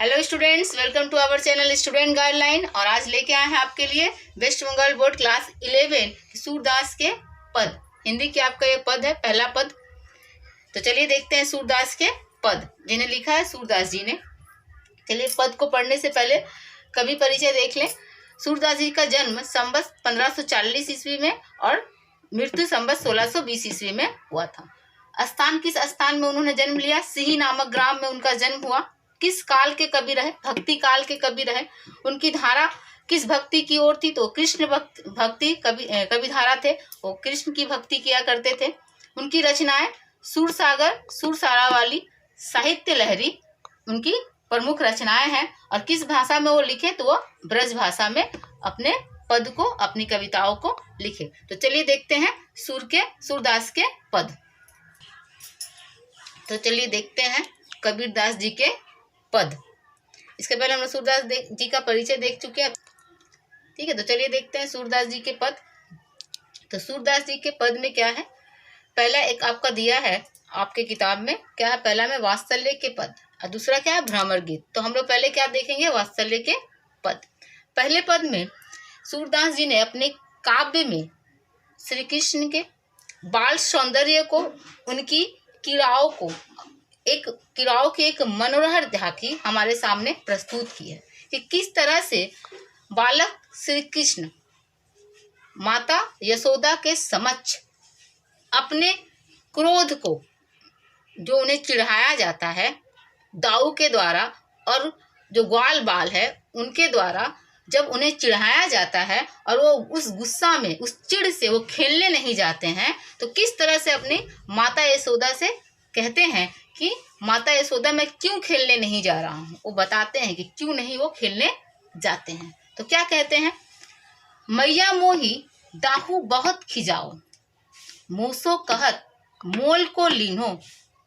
Hello students, welcome to our channel student guideline. और आज लेके आए हैं आपके लिए West Bengal board class 11 Surdas के पद। हिंदी के आपका ये पद है, पहला पद। तो चलिए देखते हैं सूरदास के पद, जिन्हें लिखा है सूरदास जी ने। चलिए पद को पढ़ने से पहले कवि परिचय देख लें। सूरदास जी का जन्म संवत 1540 ईस्वी में और मृत्यु संवत 1620 ईस्वी में हुआ था। स्थान, किस स्थान में उन्होंने जन्म लिया? सिही नामक ग्राम में उनका जन्म हुआ। किस काल के कवि रहे? भक्ति काल के कवि रहे। उनकी धारा किस भक्ति की ओर थी? तो कृष्ण भक्ति कवि धारा थे, वो कृष्ण की भक्ति किया करते थे। उनकी रचनाएं सूरसागर, सूरसारावाली, साहित्य लहरी उनकी प्रमुख रचनाएं हैं। और किस भाषा में वो लिखे? तो वो ब्रज भाषा में अपने पद को, अपनी कविताओं को लिखे। तो चलिए देखते हैं सूरदास के पद। तो चलिए देखते हैं कबीरदास जी के पद। इसके पहले हम सूरदास जी का परिचय देख चुके हैं, ठीक है। तो चलिए देखते हैं सूरदास जी के पद। तो सूरदास जी के पद में क्या है? पहला एक आपका दिया है आपके किताब में, क्या है? पहला में वात्सल्य के पद और दूसरा क्या है? भ्रमर गीत। तो हम लोग पहले क्या देखेंगे? वात्सल्य के पद। पहले पद में सूरदास जी ने अपने काव्य में श्री कृष्ण के बाल सौंदर्य को, उनकी किराओं की एक मनोहर झांकी हमारे सामने प्रस्तुत की है कि किस तरह से बालक श्री कृष्ण माता यशोदा के समक्ष अपने क्रोध को, जो उन्हें चिढ़ाया जाता है दाऊ के द्वारा और जो ग्वाल बाल है उनके द्वारा, जब उन्हें चिढ़ाया जाता है और वो उस गुस्सा में, उस चिढ़ से वो खेलने नहीं जाते हैं, तो किस तरह से अपनी माता यशोदा से कहते हैं कि माता यशोदा मैं क्यों खेलने नहीं जा रहा हूँ। वो बताते हैं कि क्यों नहीं वो खेलने जाते हैं। तो क्या कहते हैं? मैया मोही दाहू बहुत खिजाओ, मोसो कहत मोल को लीनो,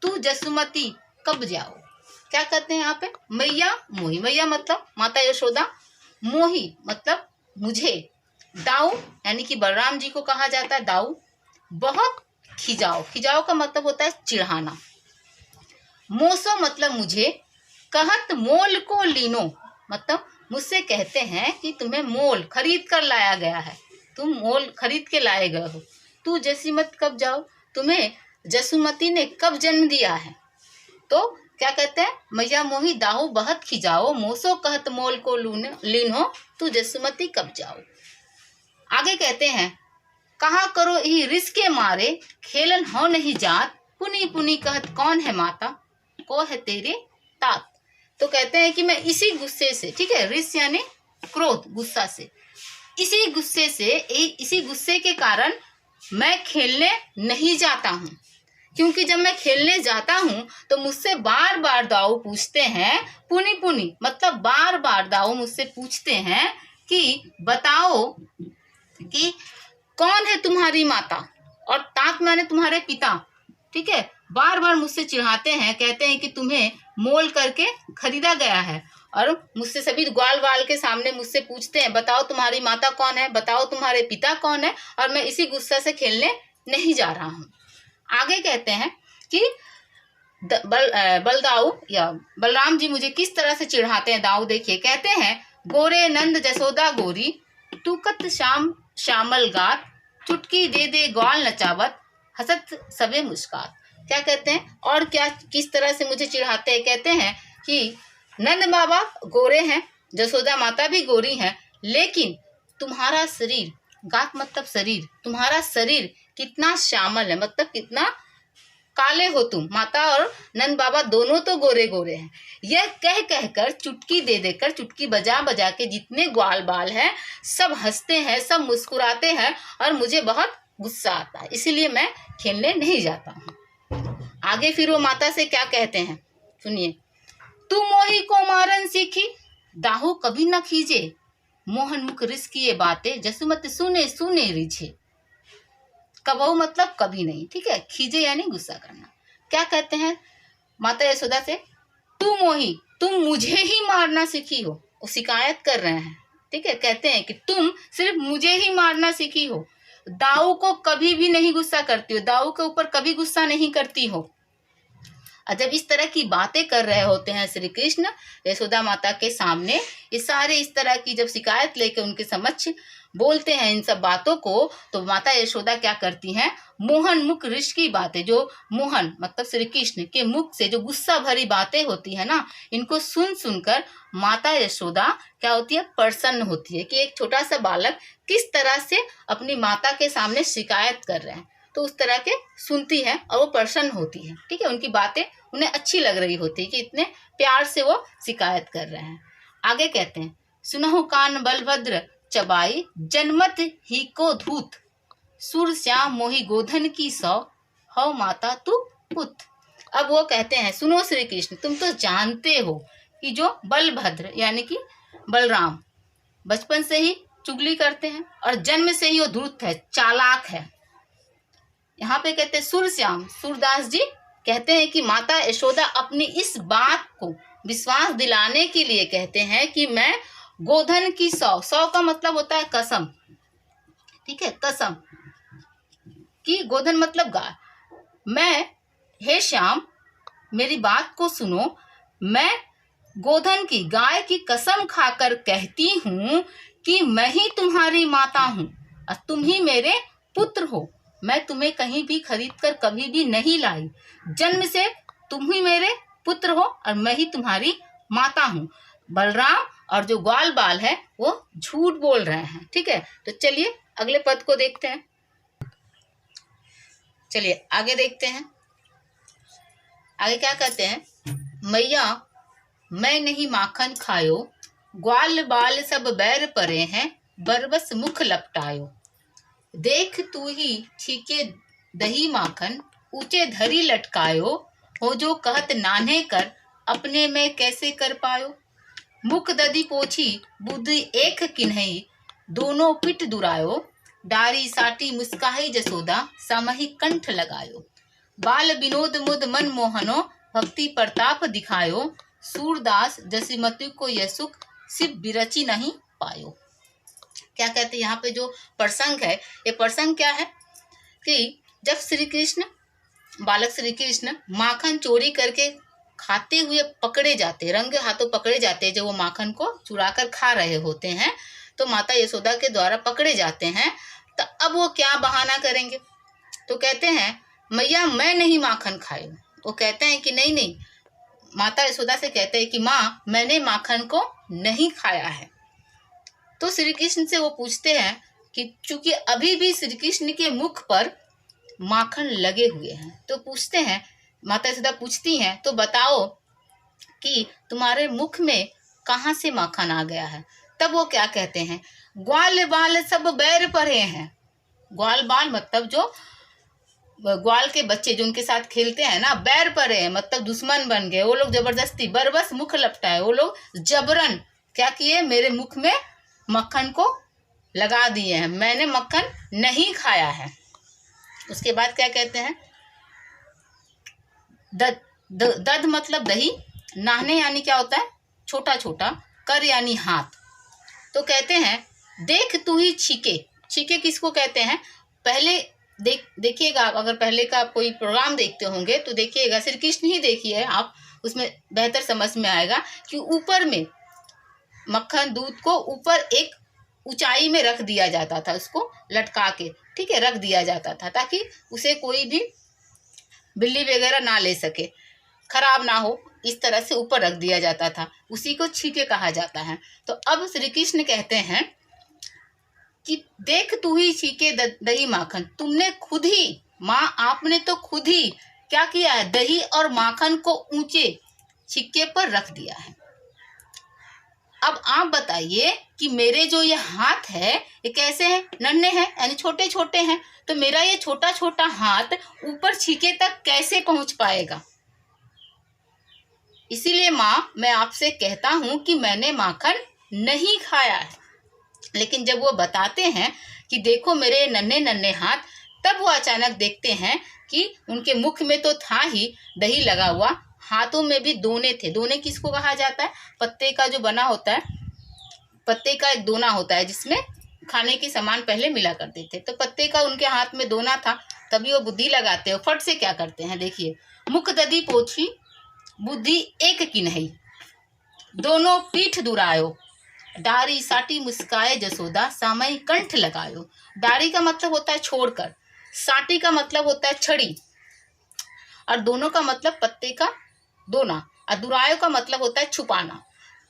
तू जसुमती कब जाओ। क्या कहते हैं यहाँ पे? मैया मोही, मैया मतलब माता यशोदा, मोही मतलब मुझे, दाऊ यानी कि बलराम जी को कहा जाता है दाऊ, बहुत खिजाओ, खिजाओ का मतलब होता है चिढ़ाना, मोसो मतलब मुझे, कहत मोल को लीनो मतलब मुझसे कहते हैं कि तुम्हें मोल खरीद कर लाया गया है, तुम मोल खरीद के लाए गए हो। तू जसुमती कब जाओ, तुम्हें जसुमती ने कब जन्म दिया है। तो क्या कहते हैं? मैया मोही दाहू बहुत खिजाओ, मोसो कहत मोल को लीनो, तू जसुमती कब जाओ। आगे कहते हैं कहा करो ही रिस के मारे, खेलन हो नहीं जात, पुनी पुनी कहत कौन है माता, को है तेरे तात। तो कहते हैं कि मैं इसी गुस्से से, ठीक है, रिस यानी क्रोध, गुस्सा से, इसी गुस्से के कारण मैं खेलने नहीं जाता हूँ, क्योंकि जब मैं खेलने जाता हूँ तो मुझसे बार बार दाऊ पूछते हैं, पुनी पुनी मतलब बार बार दाऊ मुझसे पूछते हैं कि बताओ कि कौन है तुम्हारी माता, और तात माने तुम्हारे पिता, ठीक है। बार बार मुझसे चिढ़ाते हैं, कहते हैं कि तुम्हें मोल करके खरीदा गया है, और मुझसे सभी ग्वाल बाल के सामने मुझसे पूछते हैं बताओ तुम्हारी माता कौन है, बताओ तुम्हारे पिता कौन है, और मैं इसी गुस्सा से खेलने नहीं जा रहा हूँ। आगे कहते हैं कि बलदाऊ या बलराम जी मुझे किस तरह से चिढ़ाते हैं। दाऊ देखिए, कहते हैं गोरे नंद जसोदा गोरी, तुकत शाम श्यामल गात, चुटकी दे दे ग्वाल नचावत, हसत सबे मुस्कात। क्या कहते हैं? और क्या किस तरह से मुझे चिढ़ाते हैं? कहते हैं कि नंद बाबा गोरे हैं, जसोदा माता भी गोरी हैं, लेकिन तुम्हारा शरीर, गात मतलब शरीर, तुम्हारा शरीर कितना श्यामल है, मतलब कितना काले हो तुम, माता और नंद बाबा दोनों तो गोरे गोरे हैं। यह कह कहकर, चुटकी दे देकर, चुटकी बजा बजा के जितने ग्वाल बाल हैं सब हंसते हैं, सब मुस्कुराते हैं, और मुझे बहुत गुस्सा आता है, इसीलिए मैं खेलने नहीं जाता हूँ। आगे फिर वो माता से क्या कहते हैं, सुनिए। तू मोही को मारन सीखी, दाहू कभी न खींचे, मोहन मुख रिस किए बातें, जसुमती सुने सुने रिझे। कबहू मतलब कभी नहीं, ठीक है। खींचे यानी गुस्सा करना। क्या कहते हैं माता यशोदा से? तू मोही, तुम मुझे ही मारना सीखी हो। वो शिकायत कर रहे हैं, ठीक है। कहते हैं कि तुम सिर्फ मुझे ही मारना सीखी हो, दाऊ को कभी भी नहीं गुस्सा करती हो, दाऊ के ऊपर कभी गुस्सा नहीं करती हो। और जब इस तरह की बातें कर रहे होते हैं श्री कृष्ण यशोदा माता के सामने, ये सारे इस तरह की जब शिकायत लेके उनके समक्ष बोलते हैं इन सब बातों को, तो माता यशोदा क्या करती हैं, मोहन मुख ऋषि की बातें, जो मोहन मतलब श्री कृष्ण के मुख से जो गुस्सा भरी बातें होती है ना, इनको सुन सुनकर माता यशोदा क्या होती है, प्रसन्न होती है कि एक छोटा सा बालक किस तरह से अपनी माता के सामने शिकायत कर रहे हैं। तो उस तरह के सुनती है और वो प्रसन्न होती है। ठीक है, उनकी बातें उन्हें अच्छी लग रही होती है कि इतने प्यार से वो शिकायत कर रहे हैं। आगे कहते हैं, सुनहु कान बलभद्र चबाई जनमत ही को धूत, सुर श्याम मोहि गोधन की सौ, हौ माता तू पुत। अब वो कहते हैं, सुनो श्री कृष्ण, तुम तो जानते हो कि जो बलभद्र यानी कि बलराम बचपन से ही चुगली करते हैं और जन्म से ही वो धूर्त है, चालाक है। यहाँ पे कहते हैं सुरश्याम, सूरदास जी कहते हैं कि माता यशोदा अपनी इस बात को विश्वास दिलाने के लिए कहते हैं कि मैं गोधन की सौ, सौ का मतलब होता है कसम, ठीक है, कसम कि गोधन मतलब गाय, मैं, हे श्याम मेरी बात को सुनो, मैं गोधन की गाय की कसम खाकर कहती हूँ कि मैं ही तुम्हारी माता हूँ और तुम ही मेरे पुत्र हो। मैं तुम्हें कहीं भी खरीद कर कभी भी नहीं लाई, जन्म से तुम ही मेरे पुत्र हो और मैं ही तुम्हारी माता हूँ। बलराम और जो ग्वाल बाल है वो झूठ बोल रहे हैं। ठीक है, तो चलिए अगले पद को देखते हैं। चलिए आगे देखते हैं, आगे क्या कहते हैं, मैया मैं नहीं माखन खायो, ग्वाल बाल सब बैर परे हैं, बरबस मुख लपटायो, देख तू ही छीके दही माखन, ऊंचे धरी लटकायो, हो जो कहत नान्हे कर, अपने में कैसे कर पायो, मुख दधी पोछी बुद्धि एक किन्हई, दोनों पिट दुरायो, डारी साटी मुस्काही जसोदा, समहि कंठ लगायो, बाल विनोद मुद मन मोहनो, भक्ति प्रताप दिखायो, सूरदास जसीमती को यह सुख सिर्फ बिरची नहीं पायो। क्या कहते हैं यहाँ पे जो प्रसंग है, ये प्रसंग क्या है कि जब श्री कृष्ण, बालक श्री कृष्ण माखन चोरी करके खाते हुए पकड़े जाते, रंगे हाथों पकड़े जाते, जब वो माखन को चुरा कर खा रहे होते हैं तो माता यशोदा के द्वारा पकड़े जाते हैं, तो अब वो क्या बहाना करेंगे, तो कहते हैं मैया मैं नहीं माखन खाए। वो कहते हैं कि नहीं नहीं, माता यशोदा से कहते हैं कि माँ मैंने माखन को नहीं खाया है। तो श्री कृष्ण से वो पूछते हैं कि चूंकि अभी भी श्री कृष्ण के मुख पर माखन लगे हुए हैं, तो पूछते हैं, माता यशोदा पूछती हैं तो बताओ कि तुम्हारे मुख में कहाँ से माखन आ गया है। तब वो क्या कहते हैं, ग्वाल बाल सब बैर परे हैं। ग्वाल बाल मतलब जो ग्वाल के बच्चे जो उनके साथ खेलते हैं ना, बैर परे हैं मतलब दुश्मन बन गए, वो लोग जबरदस्ती, बरबस मुख लपटाए, वो लोग जबरन क्या किए, मेरे मुख में मक्खन को लगा दिए हैं, मैंने मक्खन नहीं खाया है। उसके बाद क्या कहते हैं, दध मतलब दही, नाहने यानी क्या होता है, छोटा छोटा, कर यानी हाथ। तो कहते हैं देख तू ही छीके, छीके किसको कहते हैं, पहले देखिएगा, अगर पहले का आप कोई प्रोग्राम देखते होंगे तो देखिएगा, श्री कृष्ण ही देखिए आप, उसमें बेहतर समझ में आएगा कि ऊपर में मक्खन दूध को ऊपर एक ऊंचाई में रख दिया जाता था, उसको लटका के, ठीक है, रख दिया जाता था ताकि उसे कोई भी बिल्ली वगैरह ना ले सके, खराब ना हो, इस तरह से ऊपर रख दिया जाता था, उसी को छीके कहा जाता है। तो अब श्री कृष्ण कहते हैं कि देख तू ही छीके दही माखन, तुमने खुद ही, माँ आपने तो खुद ही क्या किया है, दही और माखन को ऊंचे छिक्के पर रख दिया है। अब आप बताइए कि मेरे जो ये हाथ है ये कैसे हैं, नन्हे हैं यानी छोटे छोटे हैं, तो मेरा ये छोटा छोटा हाथ ऊपर छीके तक कैसे पहुंच पाएगा। इसीलिए माँ मैं आपसे कहता हूं कि मैंने माखन नहीं खाया है। लेकिन जब वो बताते हैं कि देखो मेरे नन्हे नन्हे हाथ, तब वो अचानक देखते हैं कि उनके मुख में तो था ही दही लगा हुआ, हाथों में भी दोने थे। दोने किसको कहा जाता है, पत्ते का जो बना होता है, पत्ते का एक दोना होता है जिसमें खाने की सामान पहले मिला करते थे, तो पत्ते का उनके हाथ में दोना था, तभी वो बुद्धि लगाते हैं। फट से क्या करते हैं, देखिए, मुख दधी पोछी बुद्धि एक की नहीं, दोनों पीठ दुरायो, डारी साटी मुस्काए जसोदा, सामई कंठ लगायो। डारी का मतलब होता है छोड़कर, साटी का मतलब होता है छड़ी, और दोनों का मतलब पत्ते का दोना, और दुरायो का मतलब होता है छुपाना।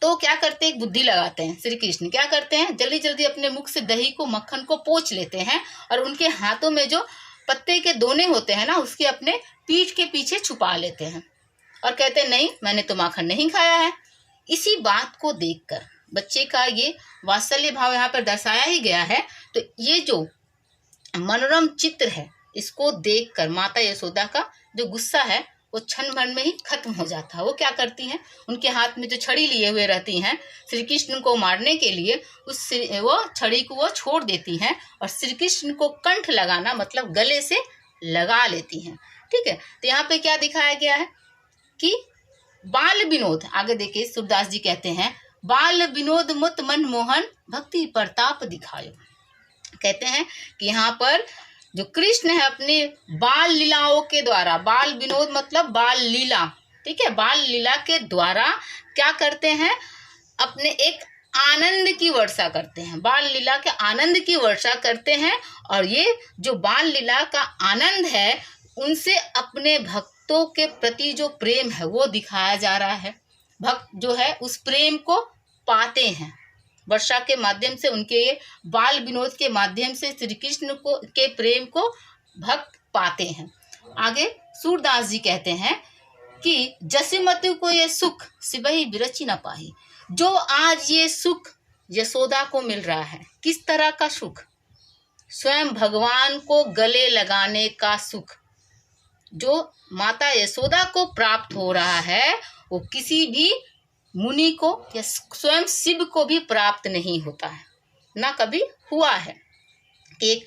तो क्या करते हैं, बुद्धि लगाते हैं श्री कृष्ण। क्या करते हैं, जल्दी जल्दी अपने मुख से दही को, मक्खन को पोंछ लेते हैं, और उनके हाथों में जो पत्ते के दोने होते हैं ना, उसके अपने पीठ के पीछे छुपा लेते हैं, और कहते हैं नहीं, मैंने तो माखन नहीं खाया है। इसी बात को देखकर बच्चे का ये वात्सल्य भाव यहाँ पर दर्शाया ही गया है। तो ये जो मनोरम चित्र है, इसको देखकर माता यशोदा का जो गुस्सा है वो क्षण भर में ही खत्म हो जाता है। वो क्या करती हैं, उनके हाथ में जो छड़ी लिए हुए रहती हैं श्री कृष्ण को मारने के लिए, वो छड़ी को वो छोड़ देती हैं, और श्री कृष्ण को कंठ लगाना मतलब गले से लगा लेती हैं। ठीक है, तो यहाँ पे क्या दिखाया गया है कि बाल विनोद, आगे देखिए सूरदास जी कहते हैं, बाल विनोद मुत मन मोहन, भक्ति प्रताप दिखायो। कहते हैं कि यहाँ पर जो कृष्ण है अपने बाल लीलाओं के द्वारा, बाल विनोद मतलब बाल लीला, ठीक है, बाल लीला के द्वारा क्या करते हैं, अपने एक आनंद की वर्षा करते हैं, बाल लीला के आनंद की वर्षा करते हैं। और ये जो बाल लीला का आनंद है, उनसे अपने भक्तों के प्रति जो प्रेम है वो दिखाया जा रहा है। भक्त जो है उस प्रेम को पाते हैं वर्षा के माध्यम से, उनके ये बाल विनोद के माध्यम से श्री कृष्ण को के प्रेम को भक्त पाते हैं। आगे सूरदास जी कहते हैं कि जसिमति को ये सुख सिबही बिरची न पाही। जो आज ये सुख यशोदा को मिल रहा है, किस तरह का सुख, स्वयं भगवान को गले लगाने का सुख जो माता यशोदा को प्राप्त हो रहा है, वो किसी भी मुनि को या स्वयं शिव को भी प्राप्त नहीं होता है, ना कभी हुआ है। एक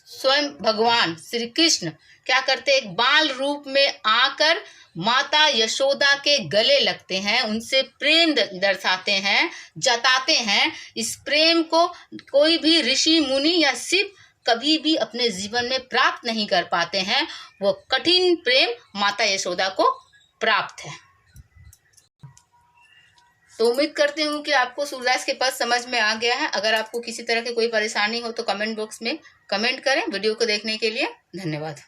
स्वयं भगवान श्री कृष्ण क्या करते, एक बाल रूप में आकर माता यशोदा के गले लगते हैं, उनसे प्रेम दर्शाते हैं, जताते हैं। इस प्रेम को कोई भी ऋषि मुनि या शिव कभी भी अपने जीवन में प्राप्त नहीं कर पाते हैं। वो कठिन प्रेम माता यशोदा को प्राप्त है। तो उम्मीद करती हूँ कि आपको सूरदास के पद समझ में आ गया है। अगर आपको किसी तरह की कोई परेशानी हो तो कमेंट बॉक्स में कमेंट करें। वीडियो को देखने के लिए धन्यवाद।